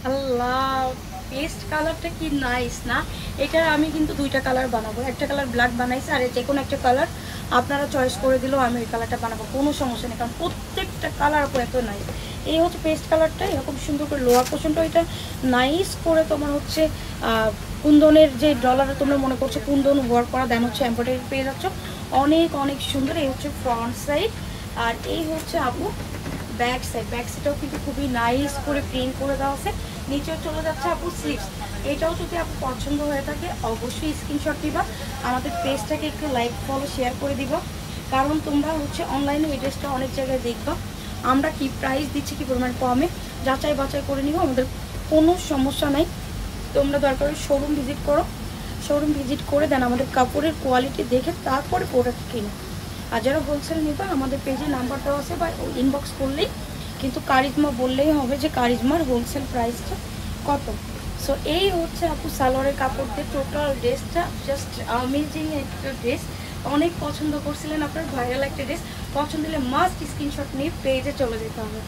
আল্লাহ, paste কালারটা কি nice না। এটার আমি কিন্তু দুইটা কালার বানাবো, একটা কালার ব্ল্যাক বানাইছি, আর যে কোনো একটা কালার আপনারা চয়েস করে দিলেও আমি ওই কালারটা বানাবো, কোনো সমস্যা নেই, কারণ প্রত্যেকটা কালার আপু এত নাইস। এই হচ্ছে পেস্ট কালারটা, এরকম সুন্দর করে লোয়ার পোর্শনটা এটা নাইস করে তোমার হচ্ছে কুন্দনের যে ডলার তোমরা মনে করছো কুন্দন ওয়ার্ক করা, দেন হচ্ছে এমব্রয়ডারি পেয়ে যাচ্ছ, অনেক অনেক সুন্দর। এই হচ্ছে ফ্রন্ট সাইড, আর এই হচ্ছে আপু ব্যাক সাইড। ব্যাক সাইডটাও কিন্তু খুবই নাইস করে প্রিন্ট করে দেওয়া আছে। নিচেও চলে যাচ্ছে আপু স্লিভস। এটাও যদি আপু পছন্দ হয়ে থাকে অবশ্যই স্ক্রিনশট দিবা, আমাদের পেজটাকে একটু লাইক ফলো শেয়ার করে দিবা, কারণ তোমরা হচ্ছে অনলাইনে এই ড্রেসটা অনেক জায়গায় দেখবা আমরা কি প্রাইস দিচ্ছি, কি পরিমাণ কমে, যাচাই বাছাই করে নিব, আমাদের কোনো সমস্যা নাই। তোমরা দরকার শোরুম ভিজিট করো, শোরুম ভিজিট করে দেন আমাদের কাপড়ের কোয়ালিটি দেখে তারপরে প্রোডাক্ট কিনো। আর যারা হোলসেল নিবা আমাদের পেজে নাম্বার দেওয়া আছে, বা ইনবক্স করলেই কিন্তু কারিজমা বললেই হবে যে কারিজমার হোলসেল প্রাইসটা কত। সো এই হচ্ছে আপু সালোয়ারের কাপড় দিয়ে টোটাল ড্রেসটা, জাস্ট অ্যামেজিং একটা ড্রেস। অনেক পছন্দ করছিলেন আপনার, ভাইরাল একটা ড্রেস। পছন্দ হলে মাস্ট স্ক্রিনশট নিয়ে পেজে চলে যেতে হবে।